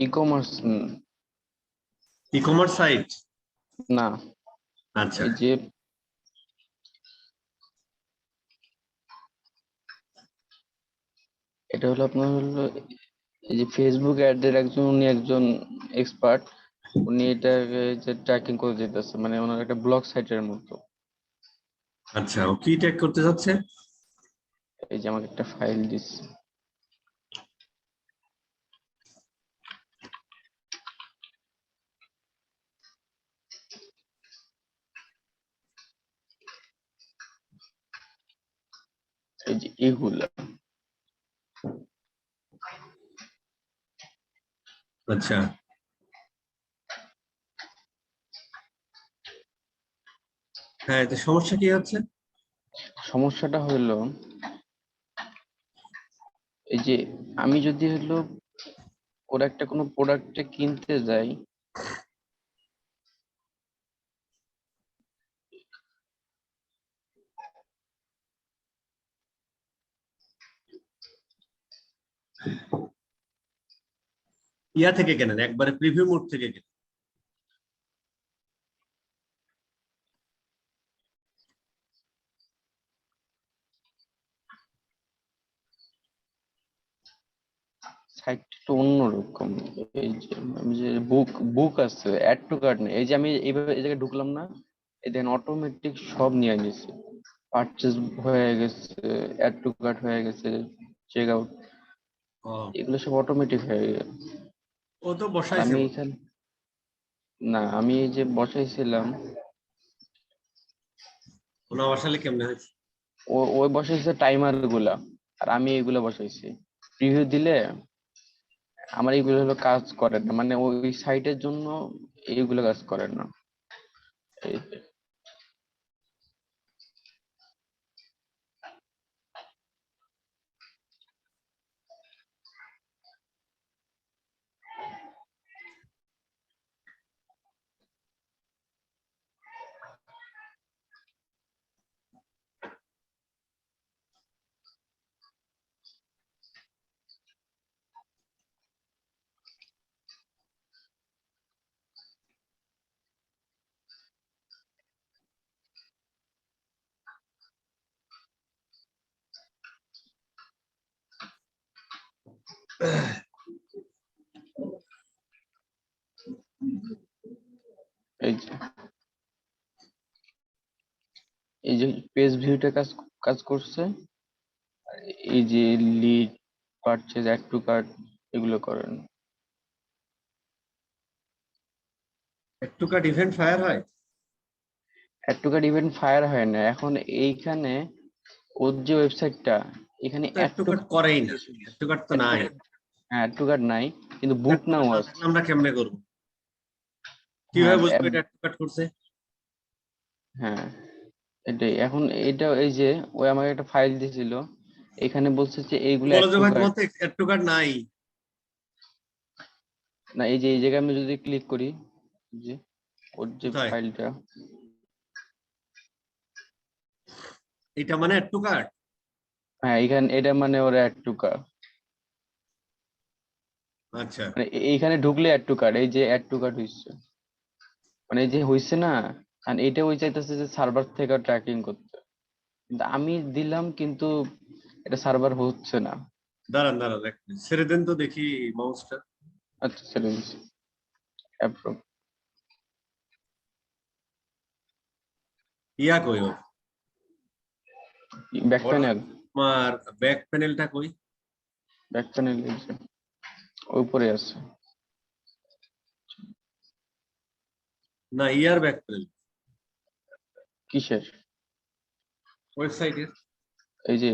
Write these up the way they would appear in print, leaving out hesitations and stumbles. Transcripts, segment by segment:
ই commerce e commerce site? না, আচ্ছা, এই যে এটা হলো আপনার হলো এই যে ফেসবুক অ্যাডের উনি একজন এক্সপার্ট। উনি এটাকে যে ট্র্যাকিং করে দিতেছে, মানে ওনার একটা ব্লগ সাইটের মতো। আচ্ছা, ও কি ট্যাগ করতে যাচ্ছে? এই যে আমাকে একটা ফাইল দিচ্ছে। এই যে এগুলা আচ্ছা, হ্যাঁ, তো সমস্যা কি হচ্ছে? সমস্যাটা হলো এই যে আমি যদি হলো ওর একটা কোনো প্রোডাক্টে কিনতে যাই, ইয়া থেকে কেনেন, একবারে প্রিভিউ মোড থেকে কেনেন। সাইটটা একটু অন্যরকম। এই যে আমি যে বুক বুক আছে, অ্যাড টু কার্ট নেই। এই যে আমি এইভাবে এই জায়গায় ঢুকলাম না, এই দেখেন অটোমেটিক সব নিয়ে নিছে। পারচেজ হয়ে গেছে, অ্যাড টু কার্ট হয়ে গেছে, চেক আউট, ও, এগুলো সব অটোমেটিক হয়ে গেছে। ও তো আর বসাইছে আমি মনে হয়। এখানে না, আমি এই যে বসাইছিলাম, ওনা বসালে কেমনে হয়েছে? ওই বসাইছে টাইমার গুলা, আর আমি এগুলো বসাইছি। প্রিভিউ দিলে আমার এইগুলো হলো কাজ করে না, মানে ওই সাইটের জন্য এইগুলো কাজ করে না। এই যে, এই যে এই যে পেজ ভিউটা কাজ কাজ করছে। আর এই যে lead, purchase, add to cart, এগুলো করেন। একটু কাট ইভেন্ট ফায়ার হয়? Add to cart event fire হয় না এখন এইখানে। ওর যে ওয়েবসাইটটা, এখানে তো অ্যাড একটু টু কাট করেই না, একটু কাট তো অ্যাড টু নাই। কার্ট, হ্যাঁ অ্যাড টু কার্ট নাই, কিন্তু বুক অ্যাড টু নাও কাট না আছে। থাকলে আমরা কেমনে করবো? হ্যাঁ কিভাবে বুঝবো এটা একটু কাট করছে? হ্যাঁ, এটাই এখন। এটা এই যে ওই আমাকে একটা ফাইল দিয়েছিল, এখানে বলছে যে এইগুলো বলো অ্যাড যে টু ভাই কার্ট। তোমার তো একটু কাট নাই। না, এই যে এই জায়গায় আমি যদি ক্লিক করি, যে ওর যে কোথায়? ফাইলটা, এটা মানে একটু কাট? হ্যাঁ এখানে এটা মানে ওর অ্যাড টু কার্ট, আচ্ছা, মানে এইখানে ঢুকলে অ্যাড টু কার্ট, এই যে অ্যাড টু কার্ট হইছে, মানে এই যে হইছে না। আর এটা ওই চাইতেছে যে সার্ভার থেকে ট্র্যাকিং করতে, কিন্তু আমি দিলাম, কিন্তু এটা সার্ভার হচ্ছে না। দাঁড়ান দাঁড়ান, এক মিনিট ছেড়ে দেন তো দেখি মাউসটা। আচ্ছা ছেড়ে দিচ্ছি। অ্যাপ্রুভ। ইয়া কই ওর? ব্যাক ওর প্যানেল, তোমার ব্যাক প্যানেলটা কই? ব্যাক প্যানেল এই যে ওই উপরে আছে। না, ইয়ার ব্যাক প্যানেল কিসের? ওয়েবসাইটের। এই যে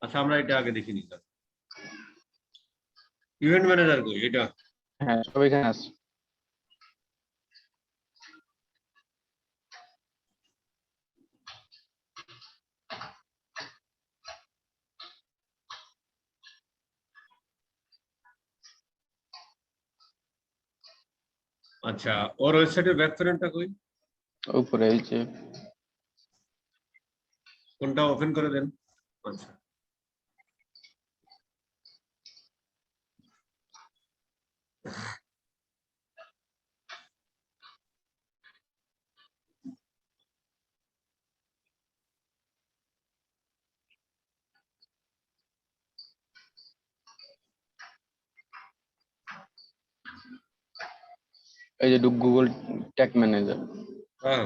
আচ্ছা, আমরা এটা আগে দেখে নিতাম। ইভেন্ট ম্যানেজার কই এটা? হ্যাঁ সব এখানে আছে। আচ্ছা, ওর ওয়েবসাইটের ব্যাক প্যানেলটা কই? ওই উপরে এই যে, কোনটা ওপেন করে দেন। আচ্ছা, এই যে গুগল ট্যাগ ম্যানেজার। হ্যাঁ,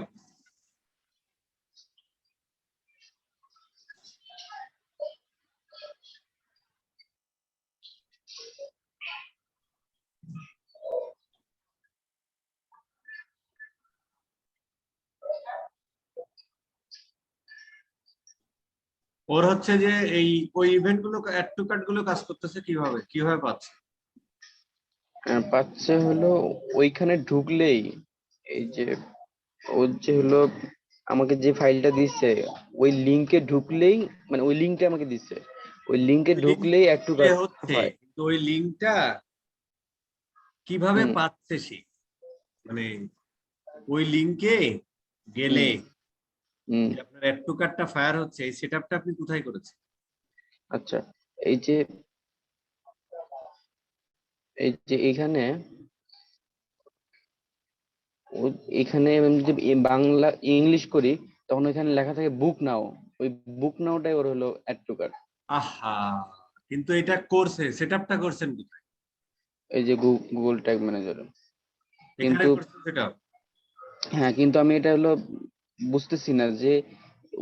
ওর হচ্ছে যে এই ওই ইভেন্ট গুলো অ্যাড টু কার্ট গুলো কাজ করতেছে কিভাবে কিভাবে পাচ্ছে? পাচ্ছে হলো ওইখানে ঢুকলেই এই যে ওর যে হলো আমাকে যে ফাইলটা দিচ্ছে ওই লিংকে ঢুকলেই, মানে ওই লিংকটা আমাকে দিচ্ছে, ওই লিংকে ওই ঢুকলেই একটু লিঙ্কে হচ্ছে, হয়। কিন্তু ওই লিঙ্কটা কিভাবে হুম পাচ্ছে সে? মানে ওই লিঙ্কে গেলে হুম হুম। যে আপনার অ্যাড টু কার্টটা ফায়ার হচ্ছে, এই সেটআপটা আপনি কোথায় করেছেন? আচ্ছা, এই যে এখানে এখানে আমি যদি বাংলা ইংলিশ করি তখন ওইখানে লেখা থাকে বুক নাও, ওই বুক নাওটাই ওর হলো অ্যাড টু কার্ট। আহা, কিন্তু এটা করছে, সেটআপটা করছেন কোথায়? এই যে গুগল ট্যাগ ম্যানেজার। এখানে কিন্তু করছেন সেটআপ? হ্যাঁ, কিন্তু আমি এটা হলো বুঝতেছি না যে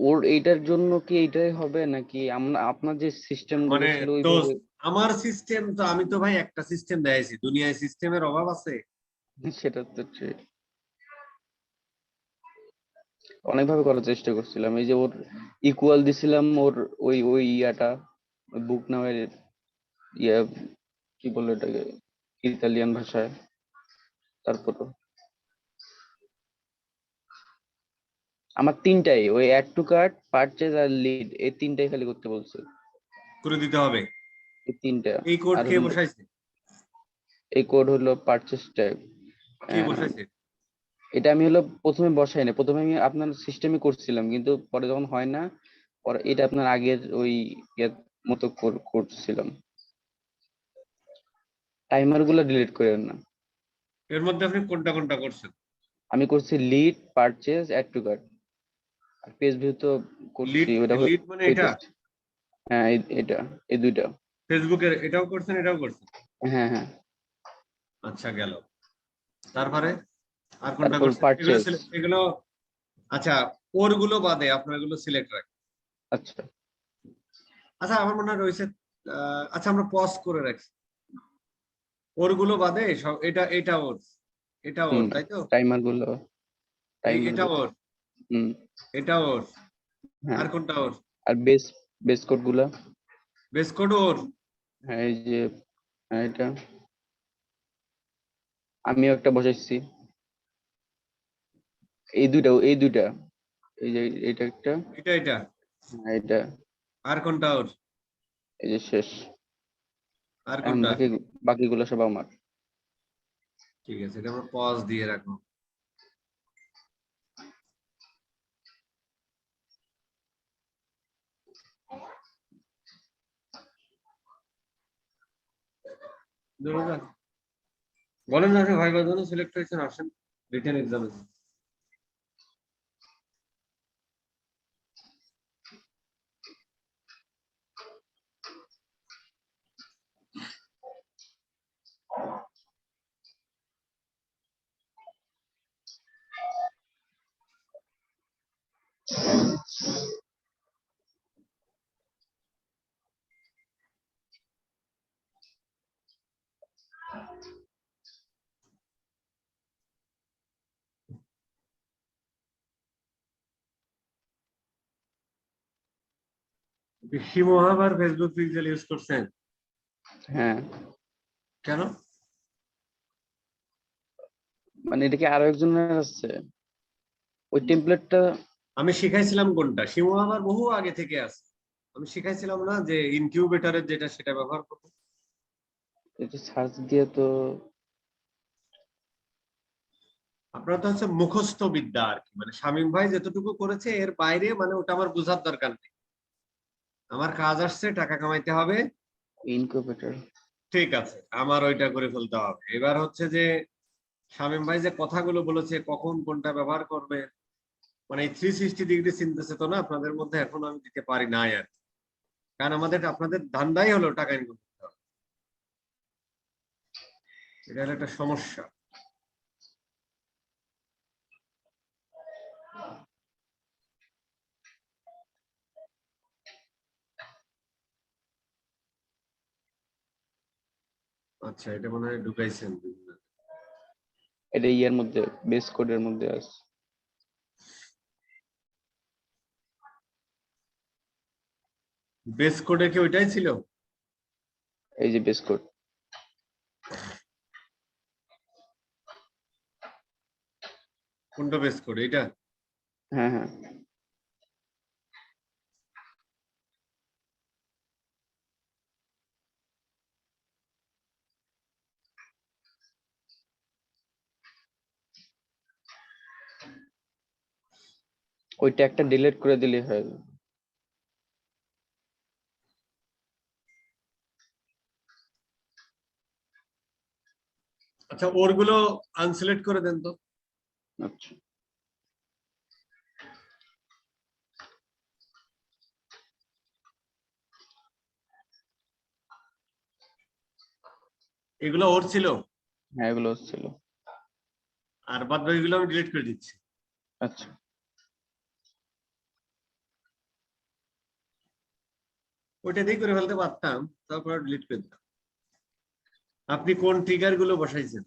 ওর এইটার জন্য কি এইটাই হবে নাকি আমরা আপনার যে সিস্টেম গুলো মানে ছিল দোস্ত, ওইভাবে। আমার সিস্টেম তো, আমি তো ভাই একটা সিস্টেম দেখাইছি, দুনিয়ায় সিস্টেমের অভাব আছে? সেটা তো ঠিক। অনেকভাবে করার চেষ্টা করছিলাম, এই যে ওর ইকুয়াল দিছিলাম, ওর ওই ওই ইয়াটা বুক নামের ইয়া, কি বলে এটাকে ইতালিয়ান ভাষায়। তারপর আমার তিনটাই ওই অ্যাড টু কার্ট, পারচেজ আর লিড, এই তিনটাই খালি করতে বলছে। করে দিতে হবে। এই তিনটা। এই কোড আর কে হলো বসাইছে? এই কোড হলো পারচেজ ট্যাগ। কে বসাইছে? এটা আমি হলো প্রথমে বসাই না, প্রথমে আমি আপনার সিস্টেমে করছিলাম, কিন্তু পরে যখন হয় না, পরে এটা আপনার আগের ওই ইয়ের মতো করছিলাম। টাইমার গুলো ডিলিট করেন না। এর মধ্যে আপনি কোনটা কোনটা করছেন? আমি করছি lead, purchase, add to cart. আর পেজ ভিউ তো করছি, লিড, ওটা লিড মানে এটা? পেজেস। হ্যাঁ এটা, এই দুইটা। ফেসবুকের এটাও করছেন, এটাও করছেন? হ্যাঁ হ্যাঁ। আচ্ছা, গেল। তারপরে আর কোনটা তারপর করছেন? এগুলো পারচেজ। এগুলো আচ্ছা, ওর গুলো বাদে আপনার এগুলো সিলেক্ট রাখেন। আচ্ছা। আচ্ছা, আমার মনে হয় রয়েছে, আচ্ছা আমরা পজ করে রাখছি। ওর গুলো বাদে সব, এটা এটা ওর, এটা ওর, হুম। তাই তো? টাইমার গুলো, টাইমার এটা গুলো। ওর, হুম। এটা ওর, হ্যাঁ। আর কোনটা ওর? আর বেস, বেস কোড গুলা। বেস কোড ওর? হ্যাঁ এই যে, হ্যাঁ এটা আমিও একটা বসাইছি। এই দুইটা, এই যে এটা একটা। এটা এটা, হ্যাঁ, এটা। আর কোনটা ওর? এই যে শেষ। আর এখন কোনটা? বাকিগুলো সব আমার। ঠিক আছে, এটা আমরা পজ দিয়ে রাখবো। বলেন না, আপনি ভাইবার জন্য সিলেক্ট হয়েছেন, আসেন রিটেন এক্সামে। শিমোহাব আর ফেসবুক পিক্সেল ইউজ করছেন? হ্যাঁ, কেন? মানে এটা কি আরো একজনের আছে ওই টেমপ্লেটটা? আমি শিখাইছিলাম কোনটা, শিমোহাব আর বহু আগে থেকে আছে। আমি শিখাইছিলাম না যে ইনকিউবেটরের যেটা, সেটা ব্যবহার করবো। এটা সার্চ দিয়ে তো। আপনার তো হচ্ছে মুখস্থ বিদ্যা আর কি, মানে শামীম ভাই যতটুকু করেছে এর বাইরে, মানে ওটা আমার বোঝার দরকার নেই। আমার কাজ আসছে, টাকা কামাইতে হবে। ইনকিউবেটর। ঠিক আছে, আমার ওইটা করে ফেলতে হবে। এবার হচ্ছে যে শামীম ভাই যে কথাগুলো বলেছে কখন কোনটা ব্যবহার করবে, মানে 360 ডিগ্রি চিনতেছে তো না আপনাদের মধ্যে, এখন আমি দিতে পারি নাই আর কি। কারণ আপনাদের ধান্দাই হলো টাকা ইনকাম করতে হবে, এটা হলো একটা সমস্যা। আচ্ছা, এটা মনে হয় ঢুকাইছেন। এটা ইয়ার মধ্যে, বেস কোডের মধ্যে আছে। বেস কোডে কি ওইটাই ছিল? এই যে বেস কোড। কোনটা বেস কোড? এটা? হ্যাঁ হ্যাঁ, ওইটা একটা ডিলিট করে দিলেই হয়। আচ্ছা, ওরগুলো আনসিলেক্ট করে দেন তো। আচ্ছা, এগুলো ওর ছিল, হ্যাঁ এগুলো ছিল। আর বাদ বাকিগুলো আমি ডিলিট করে দিচ্ছি। আচ্ছা, ওইটা দিয়ে করে ফেলতে পারতাম, তারপর ডিলিট করে দিতাম। আপনি কোন ট্রিগার গুলো বসাইছেন?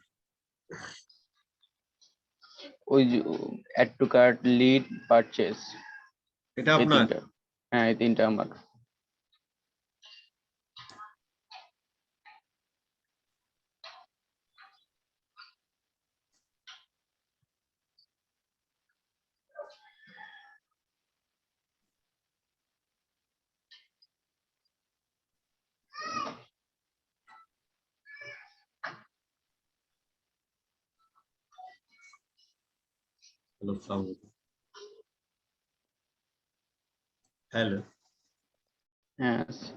ওই যে add to cart, lead, purchase, এটা এই আপনার? তিনটা। হ্যাঁ, এই তিনটা আমার। Hello, hello. হ্যাঁ আছে।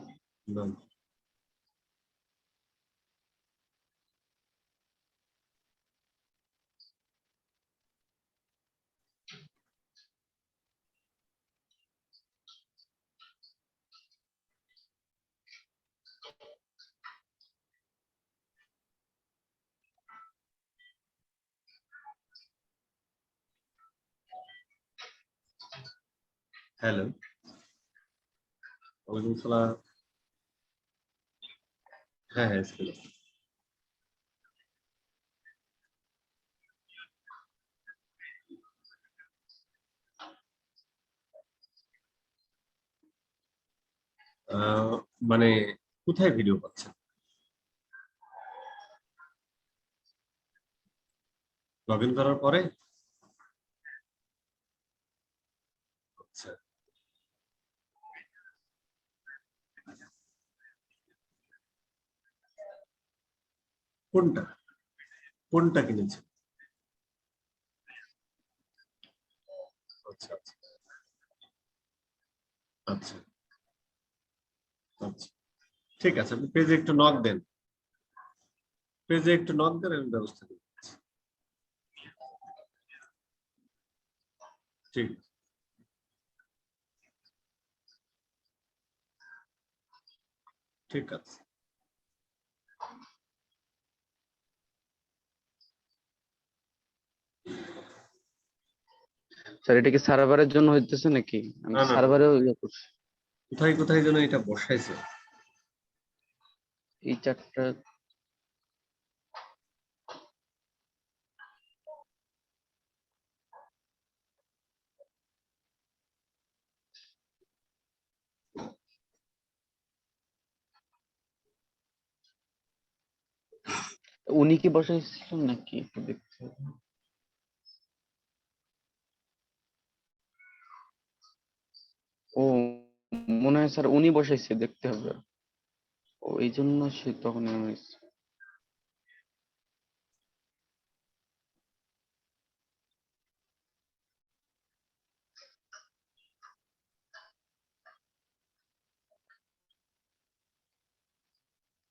হ্যালো, ওয়ালাইকুম সালাম। হ্যাঁ হ্যাঁ, ছিল। মানে কোথায় ভিডিও পাচ্ছেন? লগ ইন করার পরে? আচ্ছা, কোনটা কোনটা কিনেছেন? আচ্ছা আচ্ছা আচ্ছা আচ্ছা, ঠিক আছে, আপনি পেজে একটু নক দেন, পেজে একটু নক দেন, আমি ব্যবস্থা করি। ঠিক, ঠিক আছে। স্যার এটা কি সার্ভারের জন্য হইতেছে নাকি? আমি না না না, সার্ভারেও ইয়ে করছি। কোথায় কোথায় যেন এটা বসাইছে। এই চারটা। উনি কি বসাইছিলেন নাকি একটু দেখতে হবে। ও, মনে হয় স্যার উনি বসাইছে, দেখতে হবে। ও এই জন্য সে তখন হয়েছে।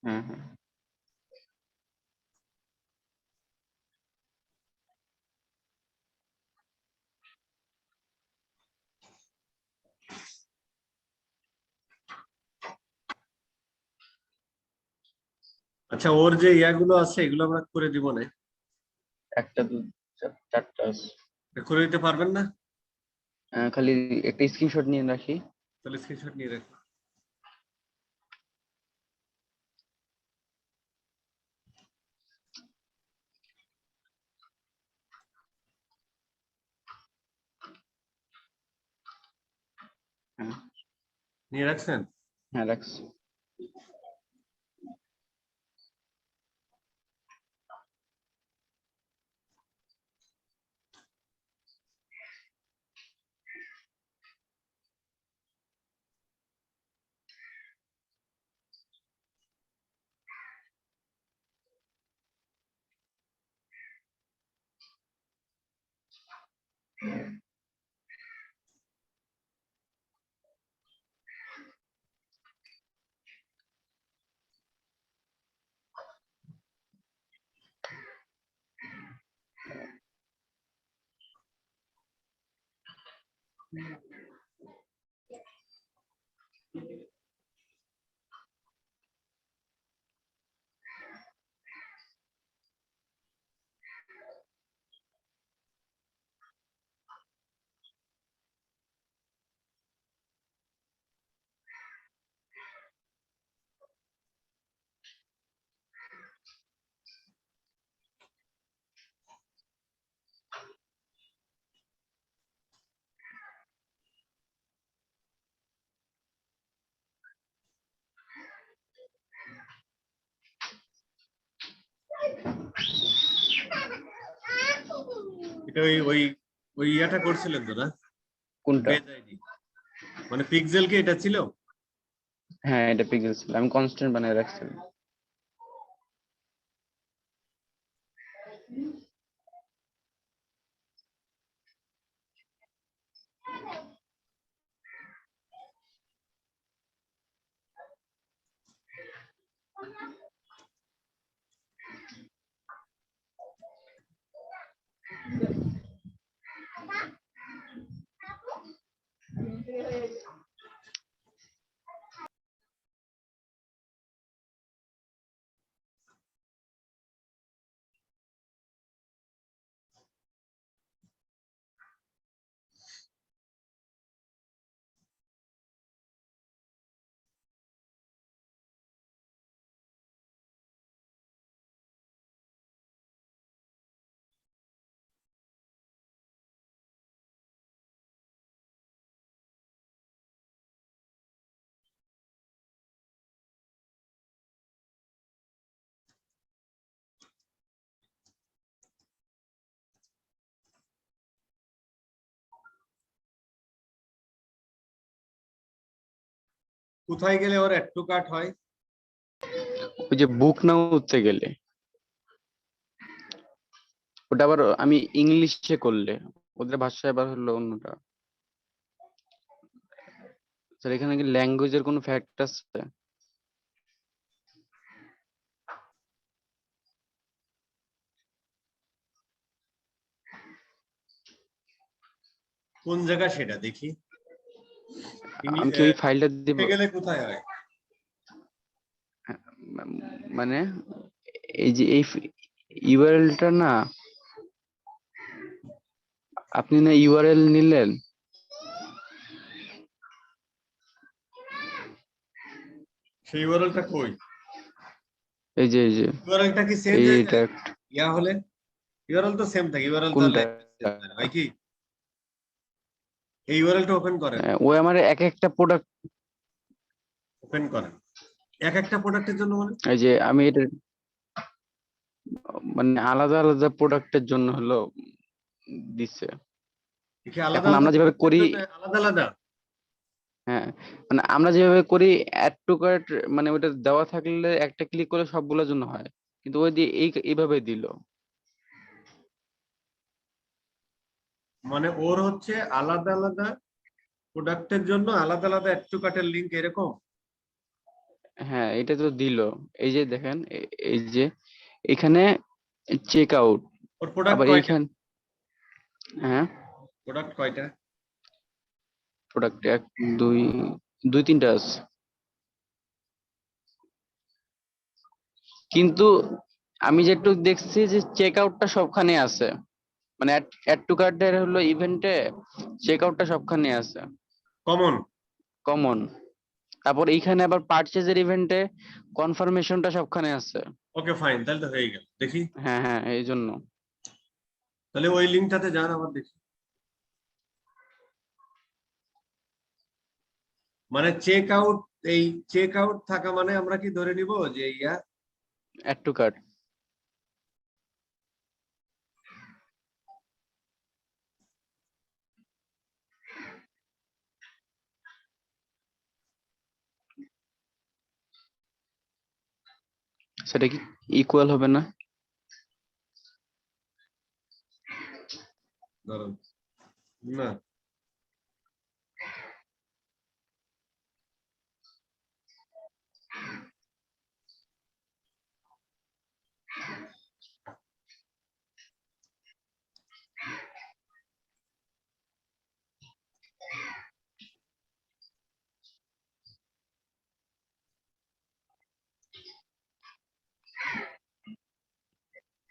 হ্যাঁ হ্যাঁ, আচ্ছা, ওর যে ইয়াগুলো আছে এগুলো আমরা করে দিব না? একটা চারটা আছে। করে দিতে পারবেন না? খালি একটা স্ক্রিনশট নিয়ে রাখি। তাহলে স্ক্রিনশট নিয়ে রাখুন। হ্যাঁ নিয়ে রাখছেন? হ্যাঁ রাখছি। এটা ওই ওই ওই ইয়াটা করছিলেন তো না? কোনটা? পেজ আইডি মানে পিক্সেল কি এটা ছিল? হ্যাঁ এটা পিক্সেল ছিল, আমি কনস্ট্যান্ট বানিয়ে রাখছিলাম। কোথায় গেলে ওর অ্যাড টু কার্ট হয়? ওই যে বুক নাও উঠতে গেলে, ওটা আবার আমি ইংলিশে করলে, ওদের ভাষায় আবার হলো অন্যটা। স্যার এখানে কি ল্যাঙ্গুয়েজের কোনো ফ্যাক্ট আছে? কোন জায়গা সেটা দেখি। আমি কি ওই ফাইলটা দিব? গেলে কোথায় হয়? মানে এই যে এই ইউআরএলটা না, আপনি না ইউআরএল নিলেন, সেই ইউআরএলটা কই? এই যে ইউআরএলটা কি চেঞ্জ হয়ে এইটা যায় ইয়া হলে? ইউআরএল তো সেম থাকে, ইউআরএল তো আর কোনটা? ল্যাঙ্গুয়েজ চেঞ্জ হয় না, হয় কি? এই ইউআরএলটা ওপেন করেন। ওই আমার এক একটা প্রোডাক্ট, ওপেন করেন এক একটা প্রোডাক্টের জন্য মানে? এই যে আমি এটা মানে আলাদা আলাদা প্রোডাক্টের জন্য হলো দিচ্ছে। কি আলাদা এখন আলাদা আমরা যেভাবে প্রোডাক্টের করি, জন্য আলাদা আলাদা? হ্যাঁ মানে আমরা যেভাবে করি অ্যাড টু কার্ট, মানে ওটা দেওয়া থাকলে একটা ক্লিক করলে সবগুলোর জন্য হয়, কিন্তু ওই দিয়ে এইভাবে দিল। মানে ওর হচ্ছে আলাদা আলাদা প্রোডাক্টের জন্য আলাদা আলাদা অ্যাড টু কার্টের লিংক এরকম? হ্যাঁ এটা তো দিল, এই যে দেখেন এই যে এখানে চেক আউট, ওর প্রোডাক্ট আবার কয়টা? এইখান, হ্যাঁ প্রোডাক্ট কয়টা? প্রোডাক্ট এক দুই দুই তিনটা আছে। কিন্তু আমি যেটুকু দেখছি যে চেক আউটটা সবখানে আছে, মানে অ্যাড টু কার্টের হলো ইভেন্টে চেক আউটটা সবখানে আছে, কমন। কমন। তারপর এইখানে আবার পারচেজের ইভেন্টে কনফার্মেশনটা সবখানে আছে। ওকে ফাইন, তাহলে তো হয়ে গেল। দেখি হ্যাঁ হ্যাঁ, এই জন্য। তাহলে ওই লিঙ্কটাতে যান আবার দেখি। মানে চেক আউট, এই চেক আউট থাকা মানে আমরা কি ধরে নিব যে ইয়া অ্যাড টু কার্ট। সেটা কি ইকুয়াল হবে না? ধরুন না,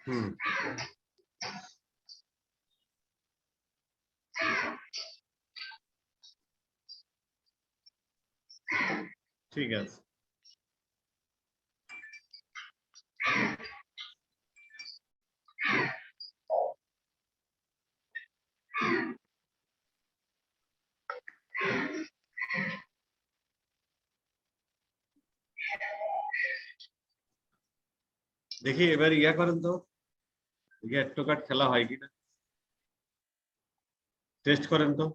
হুম, ঠিক আছে। দেখি এবার ইয়া করেন তো, দেখি অ্যাড টু কার্ট খেলা হয় কিনা, টেস্ট করেন তো।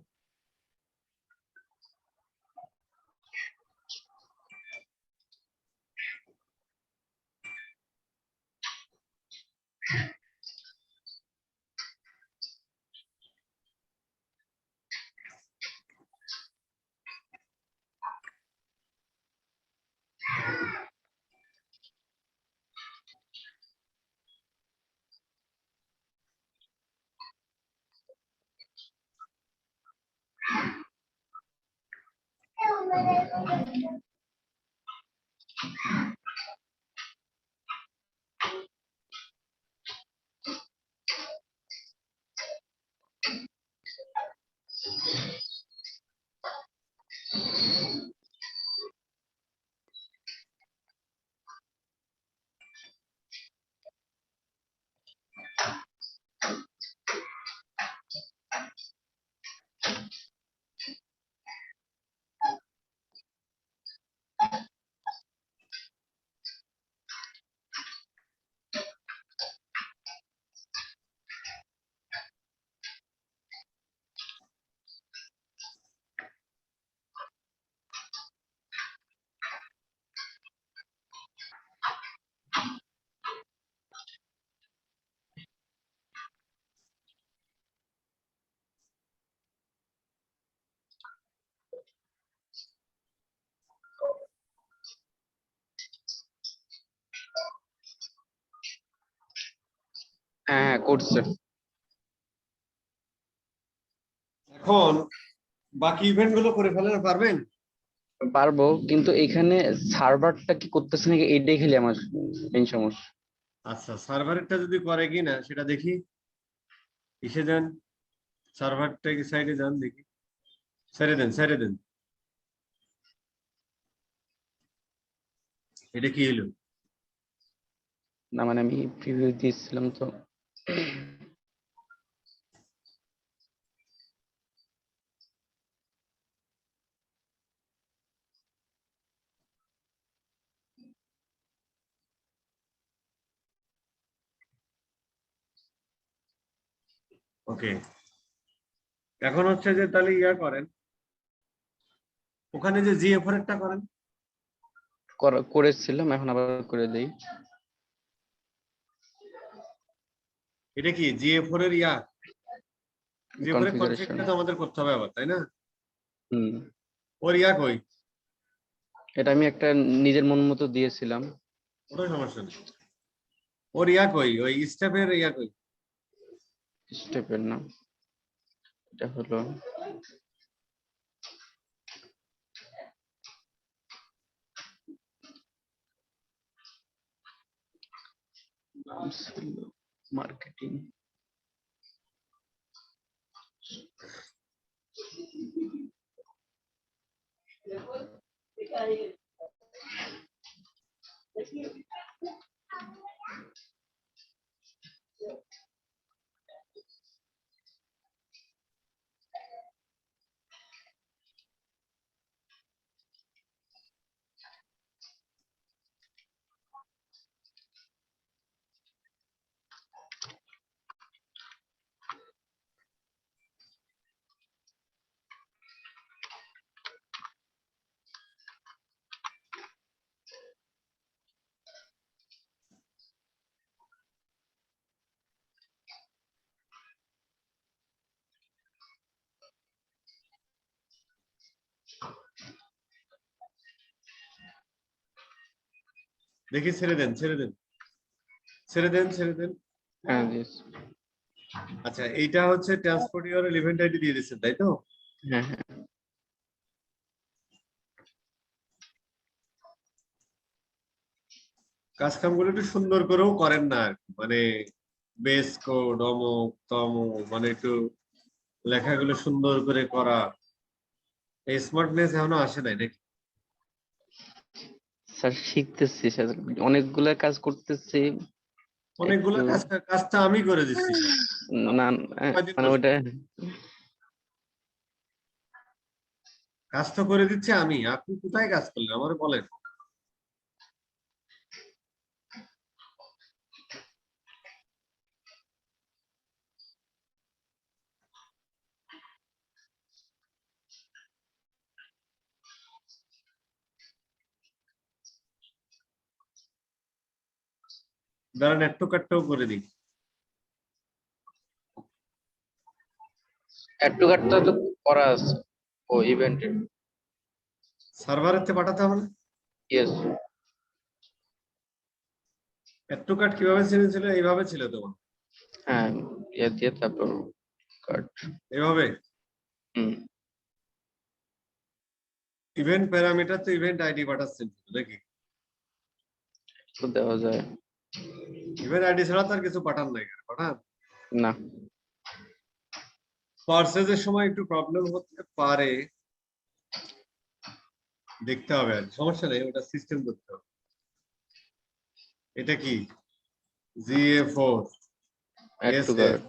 হ্যাঁ হ্যাঁ, করছে। এখন বাকি ইভেন্ট গুলো করে ফেলেন, পারবেন? পারবো, কিন্তু এখানে সার্ভারটা কি করতেছে নাকি এইটাই খেলে আমার মেইন সমস্যা। আচ্ছা, সার্ভারেরটা যদি করে কিনা সেটা দেখি। কিসে যান, সার্ভারটা কি সাইডে যান দেখি। ছেড়ে দেন, ছেড়ে দেন। এটা কি হলো? না মানে আমি প্রিভিউ দিয়েছিলাম তো। ওকে, এখন হচ্ছে যে তাহলে ইয়া করেন, ওখানে যে জিএফআর এরটা করেন। করেছিলাম, এখন আবার করে দেই। এটা কি জিএফআর এর ইয়া, জিএফআর এর কনফিগারেশন। কনফিগটা তো আমাদের করতে হবে আবার, তাই না? হুম। ওর ইয়া কই? এটা আমি একটা নিজের মন মতো দিয়েছিলাম। ওটা সমস্যা নেই। ওর ইয়া কই, ওই স্টেপের ইয়া কই? স্টেপের নাম এটা হলো নাম ছিল মার্কেটিং। দেখি ছেড়ে দেন ছেড়ে দেন ছেড়ে দেন ছেড়ে দেন। হ্যাঁ দিস। আচ্ছা এইটা হচ্ছে ট্রান্সপোর্ট ইউআরএল ইভেন্ট আইডি দিয়ে দিচ্ছেন তাই তো? হ্যাঁ হ্যাঁ কাজ কামগুলো একটু সুন্দর করেও করেন না আর কি। মানে বেস কোড অমুক তমুক মানে একটু লেখাগুলো সুন্দর করে করা, এই স্মার্টনেস এখনো আসে নাই নাকি? স্যার শিখতেছি স্যার, অনেকগুলা কাজ করতেছি অনেকগুলো একটু। কাজটা আমি করে দিচ্ছি স্যার। না কয়দিন মানে ধরে? ওটা কাজ তো করে দিচ্ছি আমি, আপনি কোথায় কাজ করলেন আমার বলেন। দাঁড়ান একটু কাটটাও করে দিই। অ্যাড টু কার্ডটা তো করা আছে ও ইভেন্টের। সার্ভারেতে পাঠাতে হবে না? ইয়েস। একটু কাট কিভাবে ছিল এইভাবে ছিল তোমার? হ্যাঁ ইয়ে দিয়ে তারপর কার্ড। এভাবে হুম। ইভেন্ট প্যারামিটার তো ইভেন্ট আইডি পাঠাচ্ছেন নাকি? তো দেওয়া যায় ইভেন্ট আইডি ছাড়া তো আর কিছু পাঠান নাই, পাঠান? না। পার্সেজের সময় একটু প্রবলেম হতে পারে, দেখতে হবে আর সমস্যা নেই, ওটা সিস্টেম করতে হবে। এটা কি GA4 add to SF card.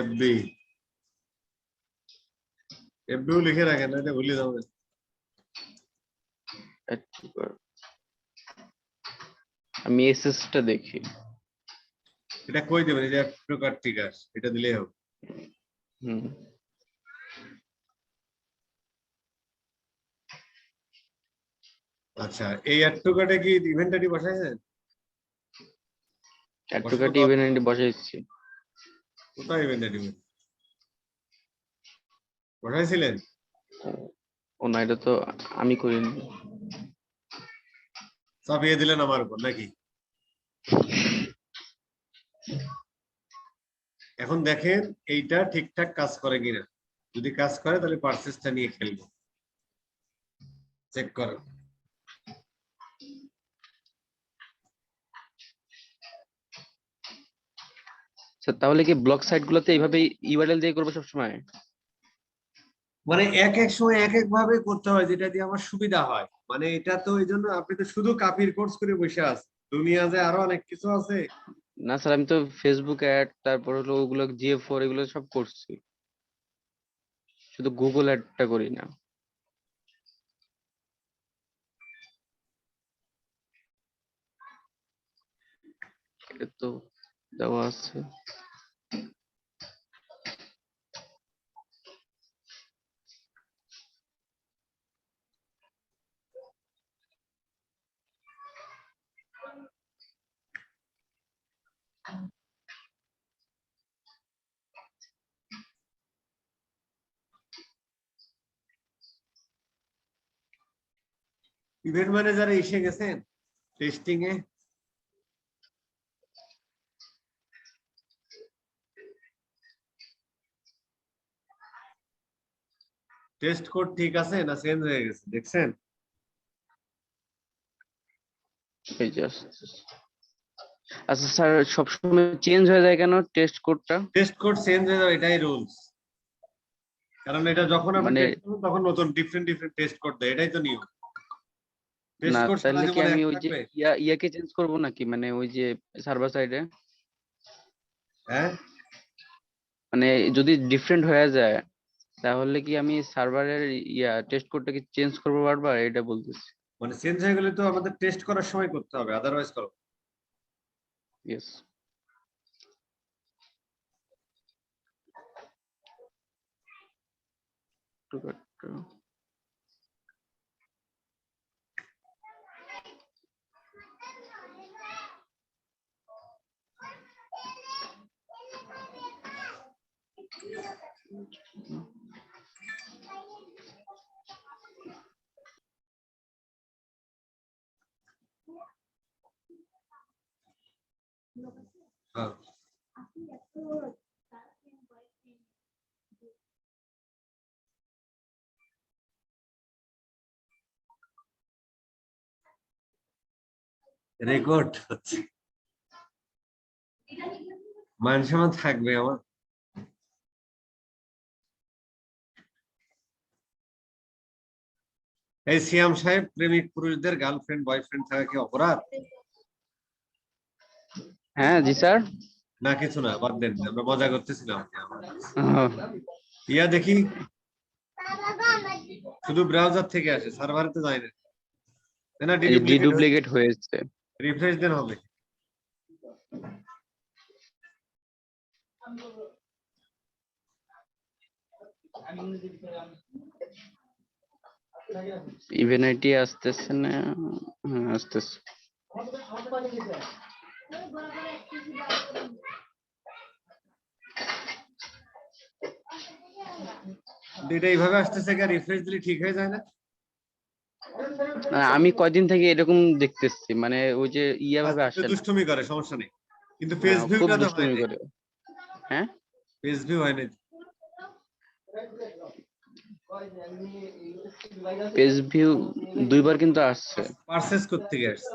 FB FBও লিখে রাখেন, এটা ভুলে যাবেন। অ্যাড টু কার্ড আমি এসএস টা দেখি। এটা কই দেবেন? এই যে একটু কাট টিকার এটা দিলেই হবে। হুম। আচ্ছা এই একটু কাটে কি ইভেন্ট আইডি বসাইছেন? অ্যাড টু বসানো কার্ড তো ইভেন্ট আইডি বসাইছি। কোথায় ইভেন্ট আইডি বসাইছিলেন? ও না, এটা তো আমি করিনি। চাপিয়ে দিলেন আমার উপর নাকি? এখন দেখেন এইটা ঠিকঠাক কাজ করে কিনা, যদি কাজ করে তাহলে পারচেজটা নিয়ে খেলবো, চেক করো। স্যার তাহলে কি ব্লগ সাইট গুলোতে এইভাবে ইউআরএল দিয়ে করবো সবসময়? মানে এক এক সময় এক এক ভাবে করতে হয়, যেটা দিয়ে আমার সুবিধা হয়। মানে এটা তো এই জন্য আপনি তো শুধু কাপির কোর্স করে বসে আছেন, দুনিয়া যে আরো অনেক কিছু আছে। না স্যার, আমি তো ফেসবুক অ্যাড, তারপর হলো ওগুলো জিএ4 এগুলো সব করছি, শুধু গুগল অ্যাডটা করি না। এটা তো দেওয়া আছে। ইভেন্ট ম্যানেজারে এসে গেছেন টেস্টিং এ? টেস্ট কোড ঠিক আছে না চেঞ্জ হয়ে গেছে দেখছেন? এই যে আসতেছে। আচ্ছা স্যার, সবসময় চেঞ্জ হয়ে যায় কেন টেস্ট কোডটা? টেস্ট কোড চেঞ্জ হয়ে যাবে, এটাই রুলস। কারণ এটা যখন আপনি মানে টেস্ট করবেন তখন নতুন ডিফারেন্ট টেস্ট কোড দেয়, এটাই তো নিয়ম। টেস্ট না, কোড সারা তাহলে কি জীবন আমি এক ওই যে থাকবে? ইয়াকে চেঞ্জ করব নাকি, মানে ওই যে সার্ভার সাইডে? হ্যাঁ, মানে যদি ডিফারেন্ট হয়ে যায় তাহলে কি আমি সার্ভারের টেস্ট কোডটা কি চেঞ্জ করবো বারবার, এটা বলতেছি। মানে চেঞ্জ হয়ে গেলে তো আমাদের টেস্ট করার সময় করতে হবে, আদারওয়াইজ করো। ইয়েস। হ্যাঁ, রেকর্ড হচ্ছে, মান সম্মান থাকবে আমার। এই সিয়াম সাহেব, প্রেমিক পুরুষদের গার্লফ্রেন্ড বয়ফ্রেন্ড থাকা কি অপরাধ? হ্যাঁ জি স্যার। না কিছু না, বাদ দেন, আমরা মজা করতেছিলাম। ইয়া দেখি, শুধু ব্রাউজার থেকে আসে, সার্ভারে তো যায় না। না, এই যে ডিডুপ্লিকেট হয়েছে, ডিডুপ্লিকেট হয়েছে। রিফ্রেশ দেন হবে। ইভেন আইটি আসতেছে না। হ্যাঁ আসতেছে। এটা এইভাবে আসতেছে, কি রিফ্রেশ দিলে ঠিক হয়ে যায় না? না, আমি কয়দিন থেকে এরকম দেখতেছি, মানে ওই যে ভাবে আজকে আসে না। দুষ্টুমি করে, সমস্যা নেই, কিন্তু পেজ হ্যাঁ, খুব ভিউটা তো হয় দুষ্টুমি নাই। করে। হ্যাঁ, পেজ ভিউ হয় নাই। পেজ ভিউ 2বার কিন্তু আসছে। পারচেজ করতে গেছে,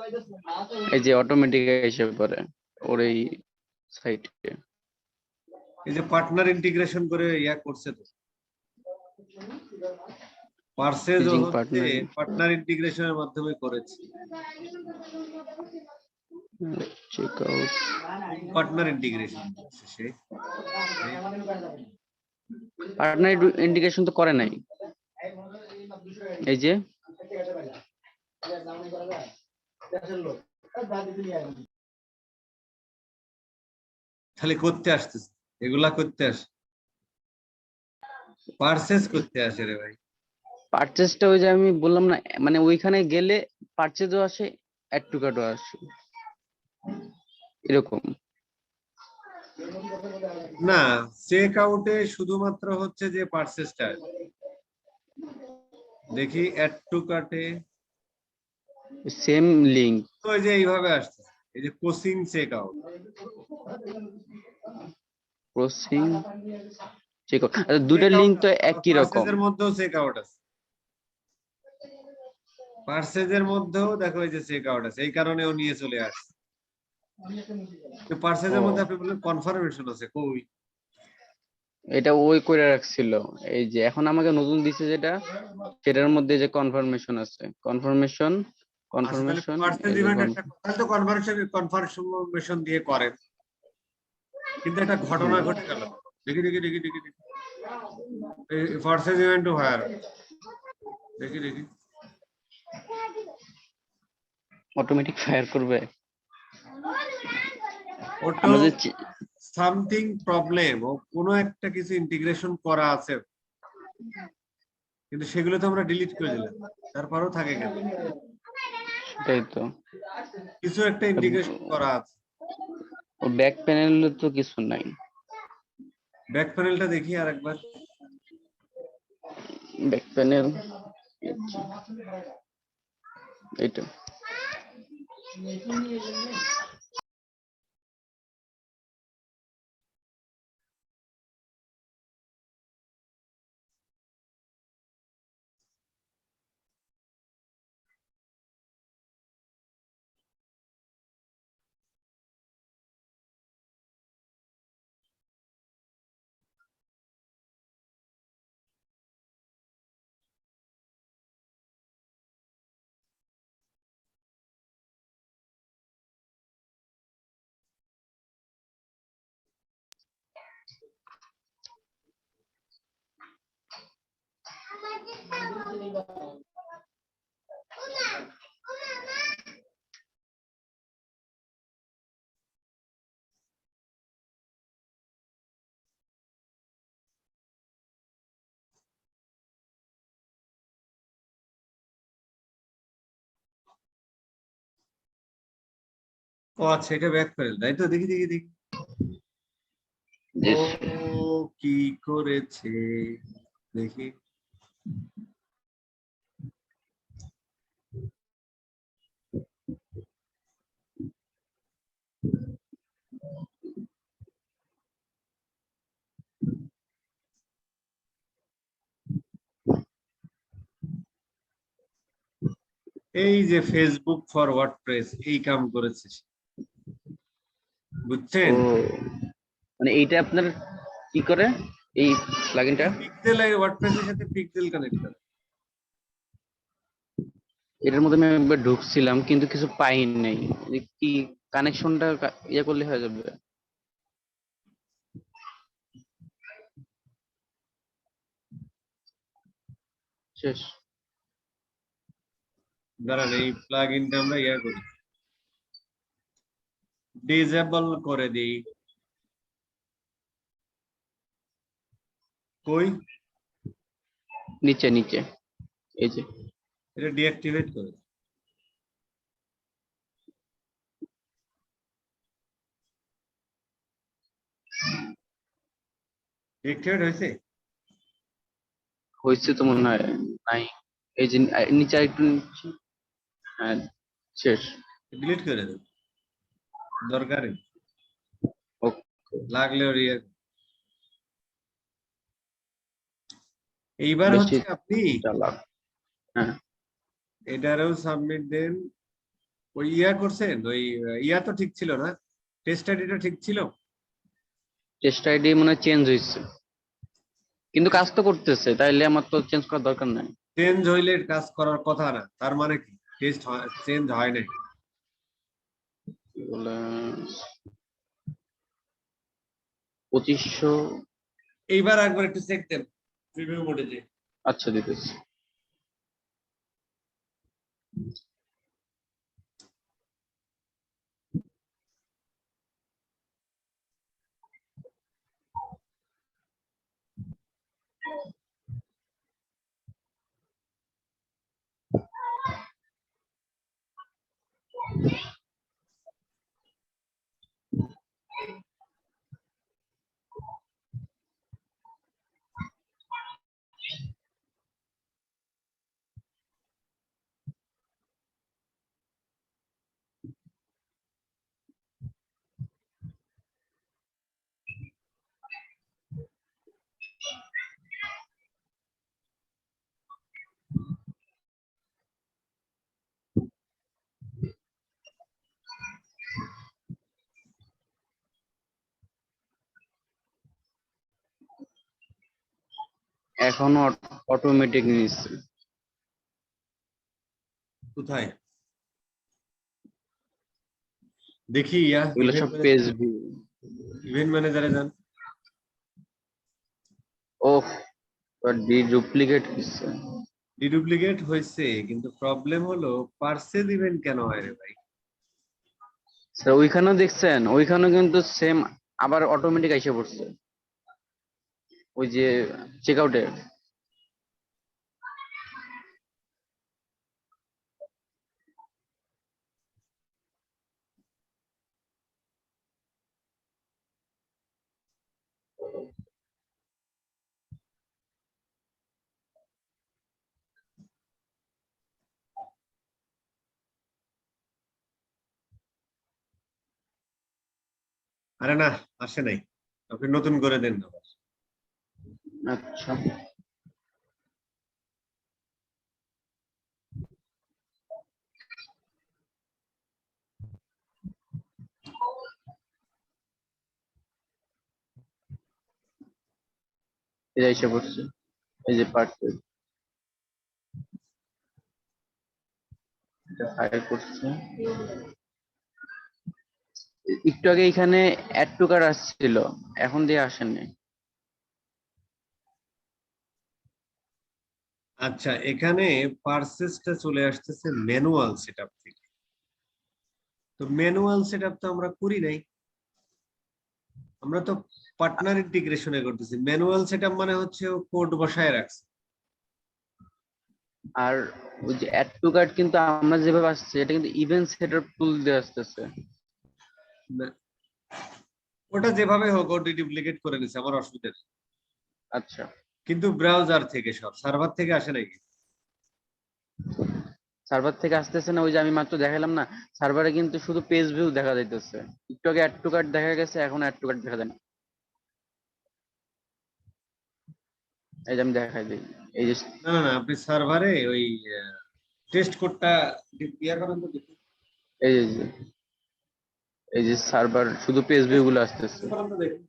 এই যে অটোমেটিক হিসেবে করে ওর এই সাইটে। এই যে পার্টনার ইন্টিগ্রেশন করে ইয়া করছে তো, পারচেজ টিচিং হচ্ছে পার্টনার। পার্টনার ইন্টিগ্রেশনের মাধ্যমে করেছে। Check out. পার্টনার ইন্টিগ্রেশন সে, পার্টনার ইন্ডিকেশন তো করে নাই। এই যে খালি করতে আসতেছে, এগুলা করতে আসে, পারচেজ করতে আসে রে ভাই। পারচেজটা ওই যে আমি বললাম না, মানে ওইখানে গেলে পারচেজও আসে, অ্যাড টু কার্টও আসে, এরকম। না, চেক আউটে শুধুমাত্র হচ্ছে যে পারচেজটা, দেখি অ্যাড টু কার্টে সেম লিংক। ওই যে এইভাবে আসছে, এই যে কোচিং চেক আউট, প্রসিং চেক আউট, দুইটা লিংক তো একই রকম। পারচেজের মধ্যেও চেক আউট আছে, পারচেজের মধ্যেও দেখো এই যে চেক আউট আছে, এই কারণে ও নিয়ে চলে আসছে। ও, পারচেজের মধ্যে আপনি বললেন কনফার্মেশন আছে, কই? এটা ওই করে রাখছিল। এই যে এখন আমাকে নতুন দিছে যেটা, সেটার মধ্যে যে কনফার্মেশন আছে, কনফার্মেশন আচ্ছা, তাহলে কনফার্মেশন পারচেজ এই যে ইভেন্ট একটা, তাহলে তো কনফার্মেশন দিয়ে করেন, কিন্তু একটা ঘটনা ঘটে গেল। দেখি দেখি দেখি দেখি দেখি, পারচেজ ইভেন্ট টু হায়ার, দেখি দেখি, অটোমেটিক ফায়ার করবে। ওটো আমরা যে সামথিং প্রবলেম, ও কোনো একটা কিছু ইন্টিগ্রেশন করা আছে, কিন্তু সেগুলো তো আমরা ডিলিট করে দিলাম, তারপরেও থাকে কেন? সেটাই তো, কিছু একটা ইন্টিগ্রেশন করা আছে। ও ব্যাক প্যানেলে তো কিছু নাই। ব্যাক প্যানেলটা দেখি আরেকবার। ব্যাক প্যানেল এটা ও আচ্ছা, এটা ব্যাক করে তাই তো, দেখি দেখি দেখি। ও কি করেছে দেখি। এই যে ফেসবুক ফর ওয়ার্ডপ্রেস এই কাম করেছে, বুঝছেন? ও মানে এইটা আপনার কি করে এই প্লাগইনটা? পিক্সেল ওয়ার্ডপ্রেসের সাথে পিক্সেল কানেক্ট করে। এটার মধ্যে আমি একবার ঢুকছিলাম কিন্তু কিছু পাই নাই। কি কানেকশনটা ইয়ে করলে হয়ে যাবে? শেষ। দাঁড়ান, এই প্লাগ ইনটা আমরা ইয়া করি, ডিসেবল করে দিই। কই? নিচে নিচে এই যে। এটা ডিঅ্যাক্টিভেট করে দিই। ডিঅ্যাক্টিভেট হয়েছে? হয়েছে তো মনে হয়। নাই, এই যে নিচে একটু নিচে। হ্যাঁ, শেষ। ডিলিট করে দেব, দরকার নেই, ওকে, লাগলে এইবার বেশি হচ্ছে আপনি চালাক। হ্যাঁ, এটারেও সাবমিট দেন। ওই ইয়া করছেন, ওই ইয়া তো ঠিক ছিল না, টেস্ট আইডিটা ঠিক ছিল? টেস্ট আইডি মনে চেঞ্জ হয়েছে কিন্তু কাজ তো করতেছে, তাইলে আমার তো চেঞ্জ করার দরকার নাই। চেঞ্জ হইলে কাজ করার কথা না, তার মানে কি টেস্ট চেঞ্জ হয় নাই? কি বলে 2500। এইবার একবার একটু চেক দেন প্রিভিউ মোডে যে। আচ্ছা দিতেছি। এখনো অটোমেটিক নিচ্ছে। কোথায় দেখি? ইয়া এগুলো সব পেজ ভিউ। ইভেন্ট ম্যানেজারে যান। ওহ, ডুপ্লিকেট হচ্ছে। ডিডুপ্লিকেট হয়েছে, কিন্তু প্রবলেম হলো পার্সেল ইভেন্ট কেন হয় রে ভাই? স্যার ওইখানেও দেখছেন, ওইখানেও কিন্তু সেম আবার অটোমেটিক এসে পড়ছে ওই যে চেক আউটে। আরে না, আসে নাই, আপনি নতুন করে দেন না। আচ্ছা, এটা এসে পড়ছে এই যে পার্ট, এটা ফায়ার করছে। একটু আগে এখানে অ্যাড টু কার্ট আসছিল, এখন দিয়ে আসেনি। আচ্ছা, এখানে পারসেসটা চলে আসতেছে ম্যানুয়াল সেটআপ থেকে। তো ম্যানুয়াল সেটআপ তো আমরা করি নাই, আমরা তো পার্টনার ইন্টিগ্রেশনে করতেছি। ম্যানুয়াল সেটআপ মানে হচ্ছে ও কোড বসায় রাখছে। আর ওই যে অ্যাড টু কার্ট কিন্তু আমরা যেভাবে আসছে এটা কিন্তু ইভেন্ট সেটআপ টুল দিয়ে আসতেছে। না, ওটা যেভাবে হোক ও ডুপ্লিকেট করে নিছে, আমার অসুবিধা নেই। আচ্ছা, কিন্তু ব্রাউজার থেকে, সব সার্ভার থেকে আসে নাকি? সার্ভার থেকে আসতেছে না, ওই যে আমি মাত্র দেখালাম না, সার্ভারে কিন্তু শুধু পেজ ভিউ দেখা যাইতেছে। একটু আগে অ্যাড টু কার্ট দেখা গেছে, এখন অ্যাড টু কার্ট দেখা যায় না। এই যে আমি দেখাই দিই, এই যে না না না, আপনি সার্ভারে ওই টেস্ট কোডটা ইয়া করেন তো দেখি। এই যে এই যে সার্ভার শুধু পেজ ভিউ টেস্ট গুলো আসতেছে। করেন তো দেখি।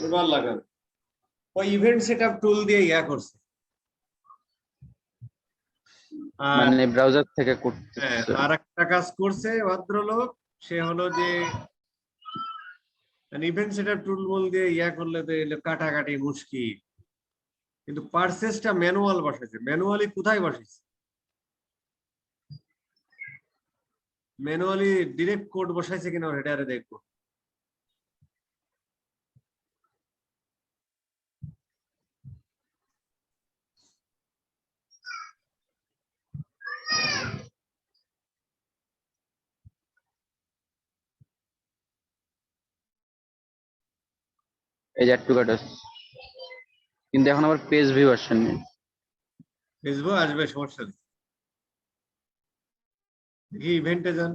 এবার লাগান। ওই ইভেন্ট সেটআপ টুল দিয়ে ইয়া করছে। আর মানে ব্রাউজার থেকে হ্যাঁ, করতেছে। আর একটা কাজ করছে ভদ্রলোক, সে হলো যে ইভেন্ট সেটআপ টুল বল দিয়ে ইয়া করলে তো এগুলো কাটাকাটি মুশকিল। কিন্তু পারসেসটা ম্যানুয়াল বসাইছে। ম্যানুয়ালি কোথায় বসাইছে? ম্যানুয়ালি ডিরেক্ট কোড বসাইছে কিনা এটা আরে দেখবো। এই যে অ্যাড টু কার্ট আসছে, কিন্তু এখন আবার পেজ ভিউ আসেনি। ফেসবুক আসবে, সমস্যা নেই। দেখি ইভেন্টে যান।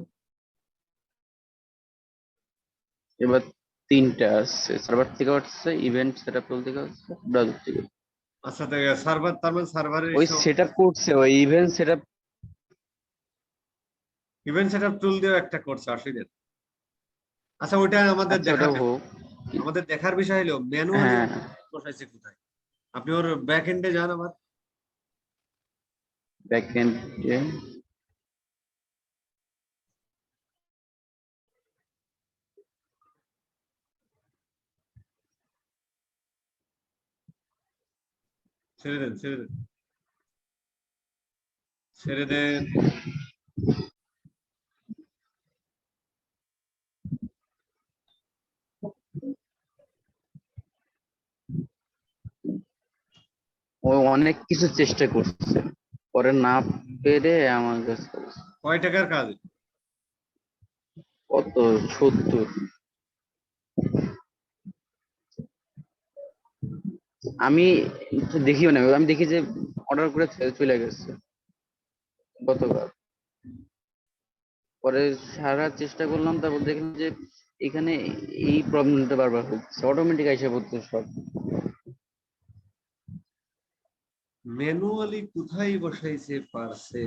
এবার তিনটা আসছে, সার্ভার থেকে আসছে, ইভেন্ট সেটআপ টুল থেকে আসছে, ব্রাউজার থেকে। আচ্ছা, সার্ভার, তার মানে সার্ভারের ওই ইস্যু। সেটআপ করছে, ওই ইভেন্ট সেটআপ। ইভেন্ট সেটআপ টুল দিয়েও একটা করছে, অসুবিধা নেই। আচ্ছা, ওইটা আমাদের আচ্ছা দেখার ওটা বিষয়। হোক। আমাদের দেখার বিষয় হলো ম্যানুয়ালি হ্যাঁ, বসাইছে কোথায়। আপনি ওর ব্যাক এন্ডে যান আবার। ব্যাক এন্ডে। ছেড়ে দেন, ছেড়ে দেন, ছেড়ে দেন। ও অনেক কিছু চেষ্টা করছে, পরে না পেরে আমার কাছে বলছে, কয় টাকার কাজ? কত 70। আমি দেখিও না, আমি দেখি যে অর্ডার করে চলে গেছে গতকাল। পরে সারা চেষ্টা করলাম, তারপর দেখলাম যে এখানে এই প্রবলেমটা বারবার হচ্ছে, অটোমেটিক আইসা পড়ছে সব। ম্যানুয়ালি কোথায় বসাইছে পারসে?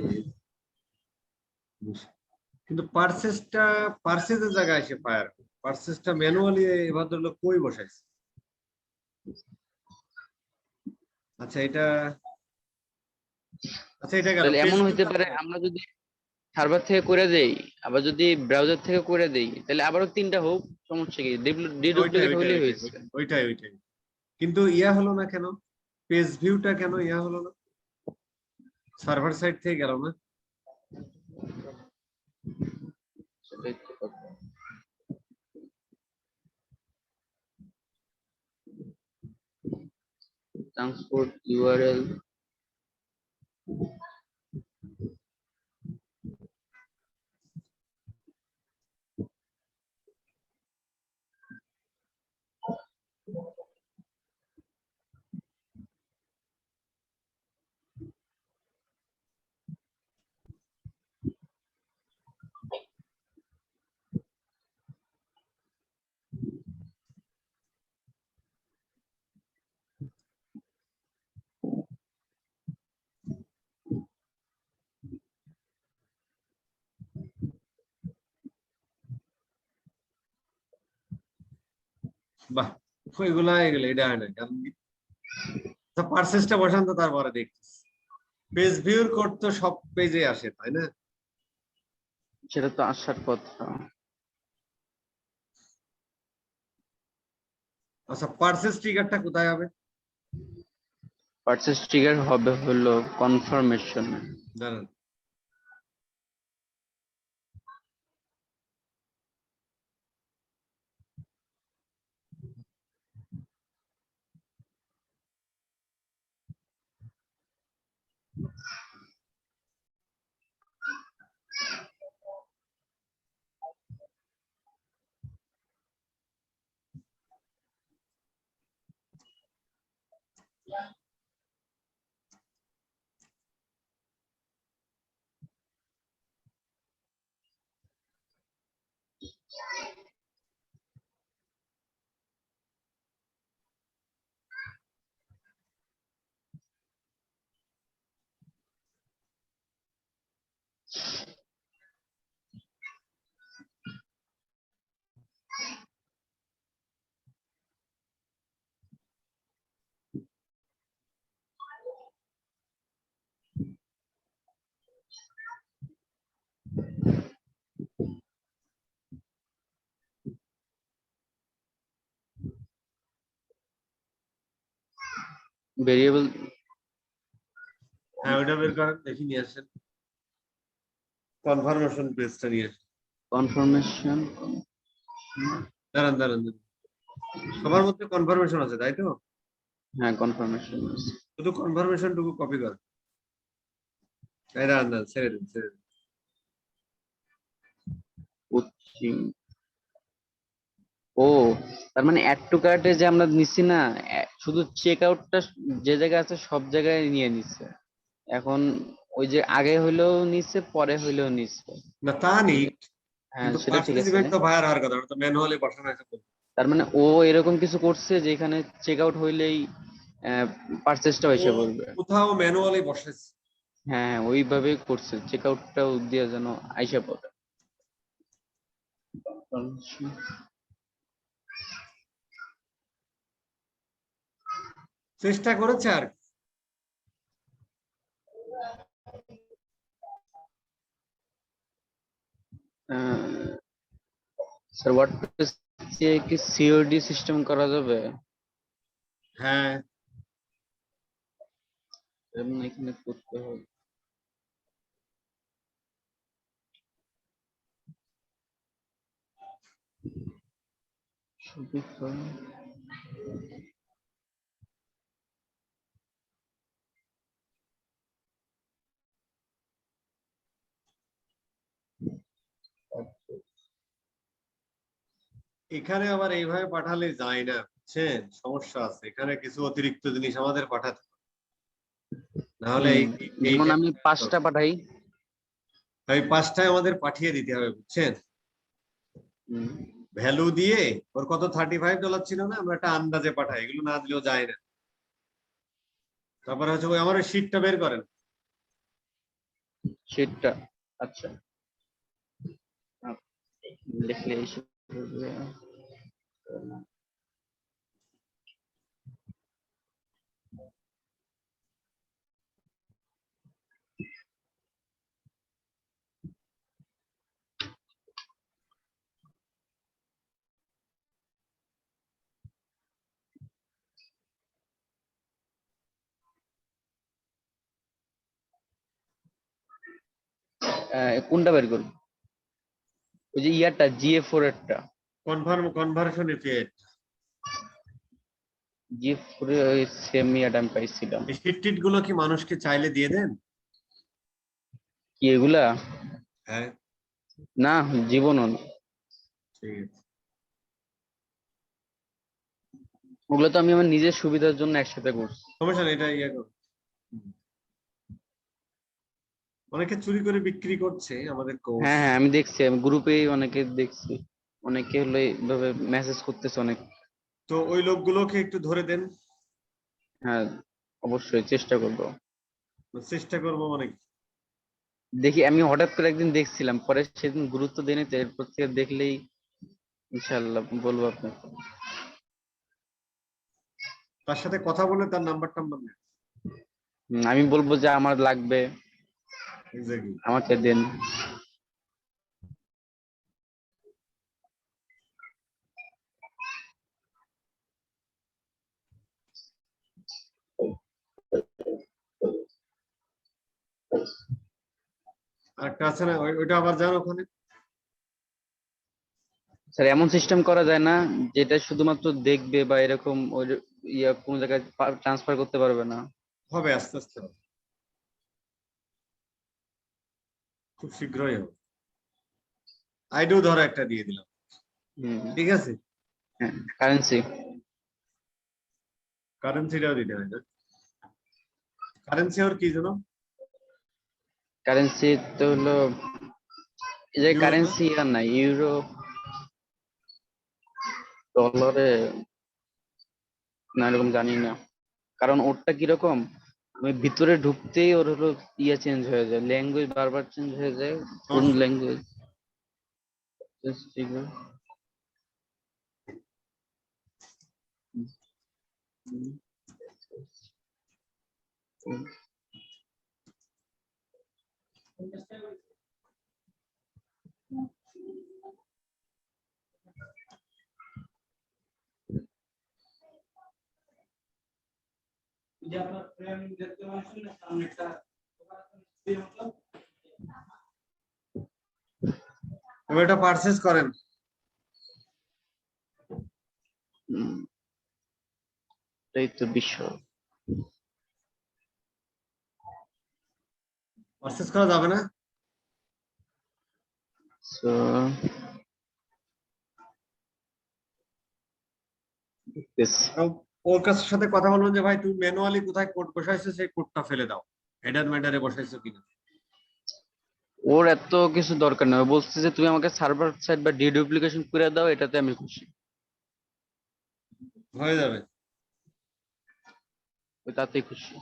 কিন্তু পার্সেসটা, পার্সেসের জায়গায় এসে ফায়ার। পার্সেসটা ম্যানুয়ালি এই ভদ্রলোক কই বসাইছে? আচ্ছা, এটা, আচ্ছা এটা গেল তাহলে পেজ এমন হইতে ভিউটা পারে কোথায়? আমরা যদি সার্ভার থেকে করে দেই, আবার যদি ব্রাউজার থেকে করে দেই, তাহলে আবারও তিনটা হোক, সমস্যা কি, ওইটাই ডিডুপ্লিকেট ওইটাই হইলেই ওইটাই হয়েছে। ওইটাই ওইটাই। কিন্তু ইয়া হলো না কেন? পেজ ভিউটা কেন ইয়া হলো না? সার্ভার সাইড থেকে গেল না? সেটাই তো কথা। Transport URL. বাহ, ওইগুলা এগুলো এটা হয় না কারণ পার্সেসটা বসান তো তারপরে দেখতেছি। পেজ ভিউর কোড তো সব পেজে আসে তাই না? সেটা তো আসার কথা। আচ্ছা, পার্সেস ট্রিগারটা কোথায় হবে? পারচেজ ট্রিগার হবে হলো কনফার্মেশন। জানেন? ভেরিয়েবল হ্যাঁ, ওইটা বের করেন, দেখি নিয়ে আসেন। কনফার্মেশন পেজটা নিয়ে আসেন। কনফার্মেশন। দাঁড়ান দাঁড়ান দাঁড়ান। সবার মধ্যে কনফার্মেশন আছে তাই তো? হ্যাঁ কনফার্মেশন। শুধু কনফার্মেশন টুকু কপি করেন। এই দাঁড়ান দাঁড়ান, ছেড়ে দিন ছেড়ে দিন। ও তার মানে অ্যাড টু কার্টে যে আমরা নিচ্ছি না, শুধু চেক আউটটা যে জায়গায় আছে সব জায়গায় নিয়ে নিচ্ছে এখন। ওই যে আগে হইলেও নিচ্ছে, পরে হইলেও নিচ্ছে। না তা নেই, হ্যাঁ কিন্তু সেটা ঠিক পার্সেস আছে। ইভেন্ট তো ভাইয়ার হওয়ার কথা, ওটা তো ম্যানুয়ালি বসানো আছে তো। তার মানে ও এরকম কিছু করছে যে এখানে চেক আউট হইলেই পারচেসটা ও এসে পড়বে। কোথাও ম্যানুয়ালি বসেছে। হ্যাঁ হ্যাঁ ওইভাবেই করছে, চেক আউটটাও দিয়ে যেন আইসা পড়ে। চেষ্টা করেছে আর কি। স্যার ওয়ার্ডপ্রেস দিয়ে কি সিওডি সিস্টেম করা যাবে? হ্যাঁ, যেমন এখানে করতে হবে। সুবিধা। এখানে আবার এইভাবে পাঠালে যায় না, বুঝছেন? সমস্যা আছে এখানে, কিছু অতিরিক্ত জিনিস আমাদের পাঠাতে হবে। না হলে হুম, এই যেমন আমি 5টা পাঠাই। ওই 5টায় আমাদের পাঠিয়ে দিতে হবে, বুঝছেন? হুম, ভ্যালু দিয়ে ওর কত $35 ছিল না, আমরা একটা আন্দাজে পাঠাই, এগুলো না দিলেও যায় না। তারপরে হচ্ছে ওই আমার শীটটা বের করেন। সেটা আচ্ছা। লিখলে এসে পড়বে। কোনটা বের করবো? ওই যে ইয়ারটা GA4 এরটা। Conversion effect. GA4 এর ওই সেম ইয়ারটা আমি পাইছিলাম। এই শীট টিট গুলো কি মানুষকে চাইলে দিয়ে দেন? কি এগুলা? হ্যাঁ, না, জীবনও না। ঠিক আছে। ওগুলো তো আমি আমার নিজের সুবিধার জন্য একসাথে করছি। সমস্যা নেই, এটা ইয়ে করুন। অনেকে চুরি করে বিক্রি করছে আমাদের কোর্স। হ্যাঁ হ্যাঁ আমি দেখছি, আমি গ্রুপে অনেকে দেখছি, অনেকে হলো এইভাবে মেসেজ করতেছে অনেক। তো ওই লোকগুলোকে একটু ধরে দেন। হ্যাঁ অবশ্যই চেষ্টা করবো। চেষ্টা করবো মানে কি? দেখি, আমি হঠাৎ করে একদিন দেখছিলাম, পরে সেদিন গুরুত্ব দেয়নি, তো এরপর থেকে দেখলেই ইনশাল্লাহ বলবো আপনাকে। তার সাথে কথা বলে তার নাম্বার টাম্বার নেন। আমি বলবো যে আমার লাগবে, এক্স্যাক্টলি। আমাকে দেন। আরেকটা আছে না, ওইটা আবার যান ওখানে। স্যার এমন সিস্টেম করা যায় না যেটা শুধুমাত্র দেখবে বা এরকম ওই কোন জায়গায় ট্রান্সফার করতে পারবে না? হবে, আস্তে আস্তে হবে, খুব শীঘ্রই হবে। আইডু ধরো একটা দিয়ে দিলাম, ঠিক আছে। হ্যাঁ, কারেন্সি। কারেন্সিটাও দিতে হয় না? কারেন্সি ওর কি জানো? কারেন্সি তো হলো এই যে ইউরো না? কারেন্সি আর না, ইউরো, ডলারে, না এরকম জানি না। কারণ ওরটা কিরকম, আমি ভিতরে ঢুকতেই ওর হলো চেঞ্জ হয়ে যায়, ল্যাঙ্গুয়েজ বারবার চেঞ্জ হয়ে যায়। কোন নশো। ল্যাঙ্গুয়েজ? এবার এটা পারচেজ করেন। এই তো বিষয়। পারচেজ করা যাবে না? So, this ওর কাছে সাথে কথা বলবেন যে ভাই তুমি ম্যানুয়ালি কোথায় কোড বসাইছো সেই কোডটা ফেলে দাও, হেডার ম্যাটারে বসাইছো কিনা। ওর এত কিছু দরকার নেই, ও বলছে যে তুমি আমাকে সার্ভার সাইড বা ডিডুপ্লিকেশন করে দাও, এটাতে আমি খুশি। হয়ে যাবে। ওই তাতেই খুশি।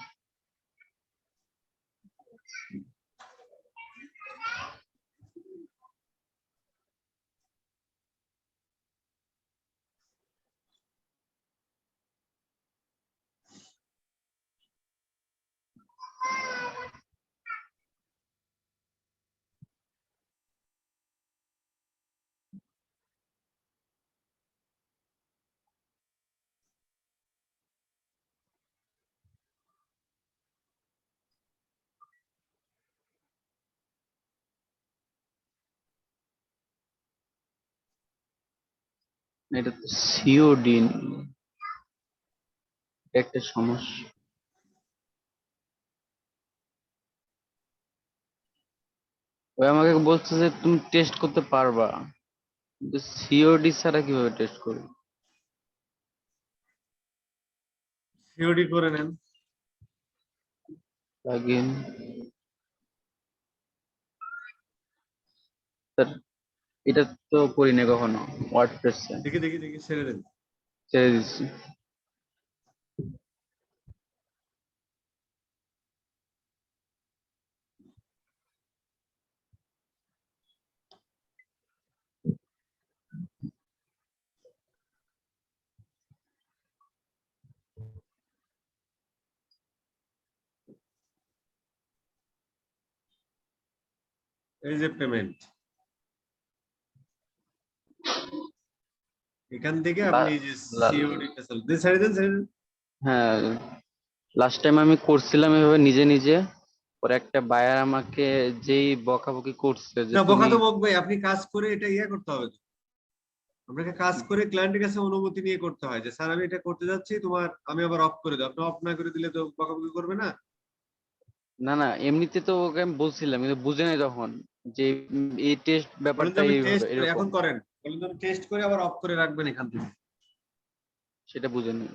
এটা তো সিওডি, একটা সমস্যা। ওই আমাকে বলছে যে তুমি টেস্ট করতে পারবা, কিন্তু সিওডি ছাড়া কিভাবে টেস্ট করবে? সিওডি করে নেন। প্লাগইন, স্যার এটা তো করি না কখনো ওয়ার্ডপ্রেসে, দেখি দেখি দেখি, ছেড়ে দেন। ছেড়ে দিচ্ছি। এই যে পেমেন্ট, এখান থেকে আপনি এই যে সিওডি টা ছেড়ে দেন, ছেড়ে দেন। হ্যাঁ, লাস্ট টাইম আমি করছিলাম এভাবে নিজে নিজে, পরে একটা বায়ার আমাকে যেই বকাবকি করছে যে না, বোকা তুমি, তো বকবে, আপনি কাজ করে এটা ইয়ে করতে হবে তো। আপনাকে কাজ করে ক্লায়েন্টের কাছে অনুমতি নিয়ে করতে হয় যে স্যার আমি এটা করতে যাচ্ছি, তোমার আমি আবার অফ করে দাও। আপনি অফ না করে দিলে তো বকাবকি করবে না। না না এমনিতে তো ওকে আমি বলছিলাম, কিন্তু বুঝে নাই তখন যে এই টেস্ট বলেন যে ব্যাপারটা আমি এইভাবে টেস্ট করে, এরকম, এখন করেন, বলেন যে আমি টেস্ট করে আবার অফ করে রাখবেন এখান থেকে। সেটা বুঝে নি।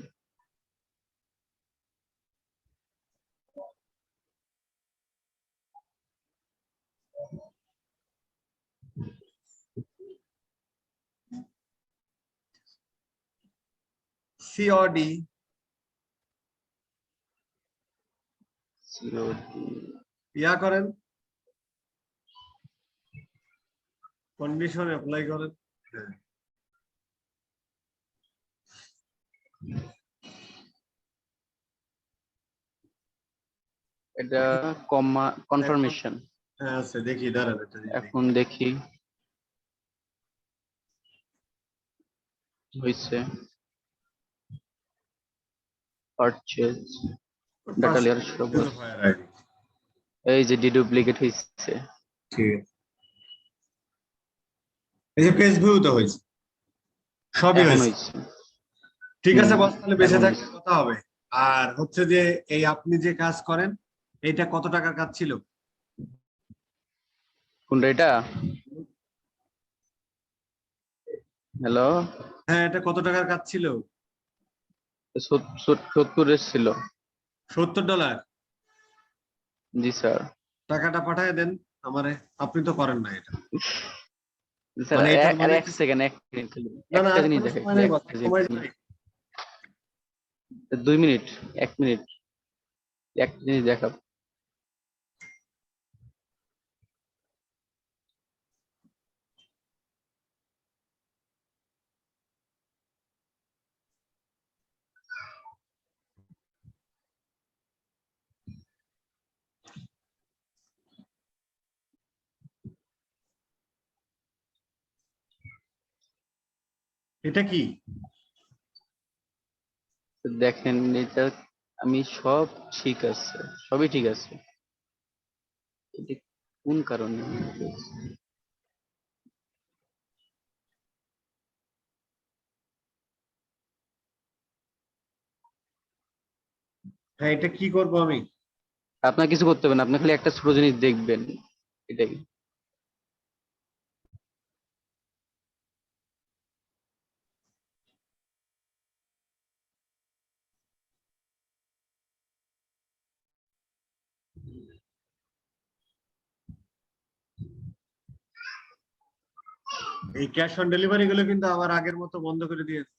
সিওডি ইয়া করেন, কন্ডিশন অ্যাপ্লাই করেন। হ্যাঁ, এটা কমা কনফার্মেশন। হ্যাঁ আছে, দেখি দাঁড়ান একটা জিনিস দেখি। এখন দেখি হইছে পারচেজ ডাটা লেয়ার সব Identifier ID, এই যে ডিডুপ্লিকেট হইছে। ঠিক আছে। এই যে পেজ ভিউ তো হয়েছে, সবই এখন হয়েছে। হইছে। ঠিক আছে বস, তাহলে বেঁচে এখন থাকলে কথা হবে। আর হচ্ছে যে এই আপনি যে কাজ করেন, এইটা কত টাকার কাজ ছিল? কোনটা এটা? হ্যালো, হ্যাঁ, এটা কত টাকার কাজ ছিল? 70 ছিল। $70? জি স্যার। টাকাটা পাঠায় দেন আমারে, আপনি তো করেন না এটা। স্যার মানে এটার আর মানে এক সেকেন্ড, এক মিনিট খালি না না, একটা আর জিনিস কোনো দেখাই, সময় নেই বস, একটা সময় জিনিস। নেই। 2 মিনিট, 1 মিনিট, একটা জিনিস দেখাবো। এটা কি? দেখেন এটা, আমি সব ঠিক আছে, সবই ঠিক আছে। এটা কোন কারণে হয়েছে? হ্যাঁ, এটা কি করব আমি? আপনার কিছু করতে হবে না, আপনি খালি একটা ছোট জিনিস দেখবেন, এটাই। এই ক্যাশ অন ডেলিভারি গুলো কিন্তু আবার আগের মতো বন্ধ করে দিয়েছে।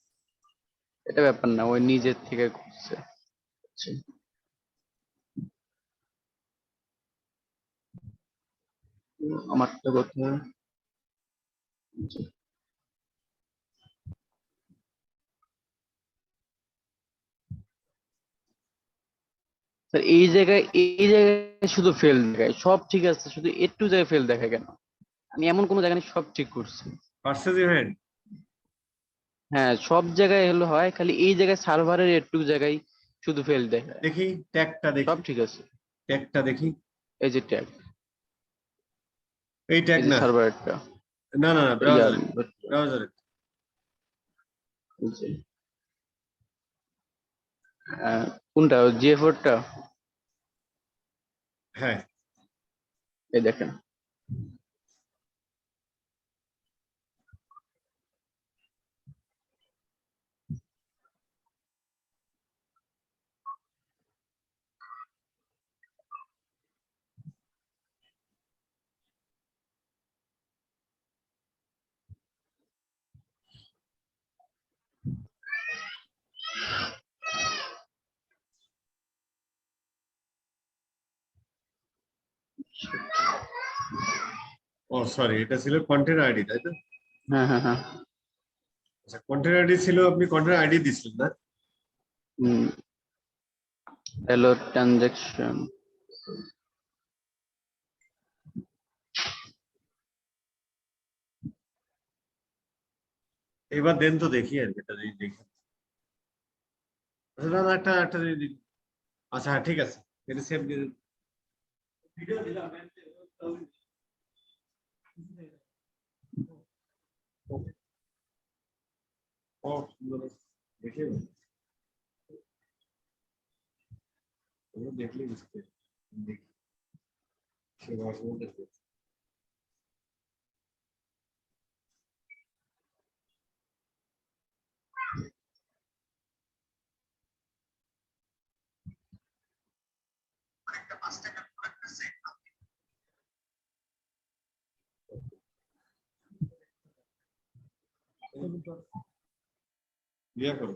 এটা ব্যাপার না, ওই নিজের থেকে করছে। আচ্ছা, আমারটা কোথায়? স্যার এই জায়গায় শুধু ফেল দেখায়, সব ঠিক আছে, শুধু একটু জায়গায় ফেল দেখায় কেন? আমি এমন কোনো জায়গায় নেই, সব ঠিক করছি। পার্সেস ইভেন্ট, হ্যাঁ, সব জায়গায় হলো হয়, খালি এই জায়গায় সার্ভারের একটু জায়গায় শুধু ফেল দেখায়। দেখি ট্যাগটা সব দেখি, ঠিক আছে। ট্যাগটা দেখি। এই যে ট্যাগ, এই ট্যাগ এই যে না, সার্ভারটা, না না না, ইয়ার ব্রাউজারে, ব্রাউজারে। কোনটা জিএফ টা? হ্যাঁ, এই দেখেন, ও সরি, এটা ছিল কন্টেন্ট আইডি, তাই তো? হ্যাঁ হ্যাঁ হ্যাঁ। আচ্ছা, কন্টেন্ট আইডি ছিল, আপনি কন্টেন্ট আইডি দিছিলেন না? হ্যালো ট্রানজাকশন, এবার দেন তো দেখি আর কি, এটা যদি দেখি। আচ্ছা দাদা, একটা একটা যদি দেখি। আচ্ছা হ্যাঁ, ঠিক আছে, এটা সেভ দিয়ে দিন। ভিডিও দিলাম, ও সুন্দর আছে। দেখে দেখলে বুঝতে দেখি সে ভাষণ দেখতে। ইয়া করো।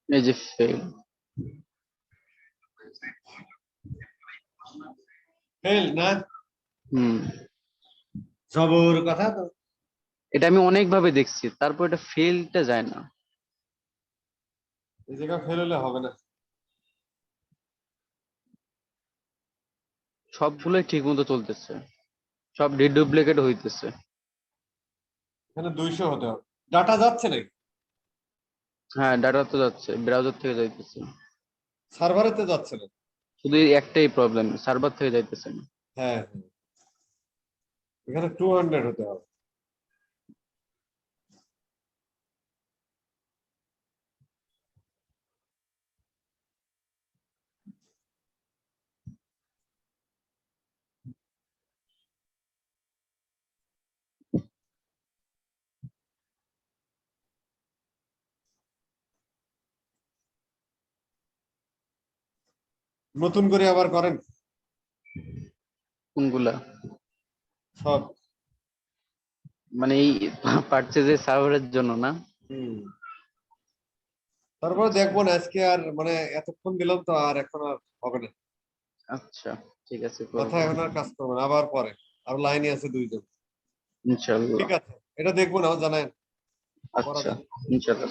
এই যে ফেল। ফেল না, হুম, জবর কথা তো। এটা আমি অনেক ভাবে দেখছি, তারপর এটা ফেলটা যায় না। এই জায়গা ফেল হলে হবে না। সবগুলোই ঠিক মতো চলতেছে, সব ডিডুপ্লিকেট হইতেছে। এখানে 200 হতে হবে। ডাটা যাচ্ছে নাকি? হ্যাঁ, ডাটা তো যাচ্ছে, ব্রাউজার থেকে যাইতেছে। সার্ভারেতে যাচ্ছে না? শুধু এই একটাই প্রবলেম, সার্ভার থেকে যাইতেছে না। হ্যাঁ হ্যাঁ। এখানে 200 হতে হবে। নতুন করে আবার করেন কোনগুলা? সব। মানে এই পারচেজের সার্ভারের জন্য না? হুম। তারপরে দেখবো না আজকে আর, মানে এতক্ষণ দিলাম তো, আর এখন আর হবে না। আচ্ছা, ঠিক আছে, মাথা করবো এখন আর কাজ করবে না, আবার পরে। আর লাইনে আছে 2 জন। ইনশাল্লাহ। ঠিক আছে, এটা দেখবো না, জানেন করা আচ্ছা, যাবে। ইনশাল্লাহ।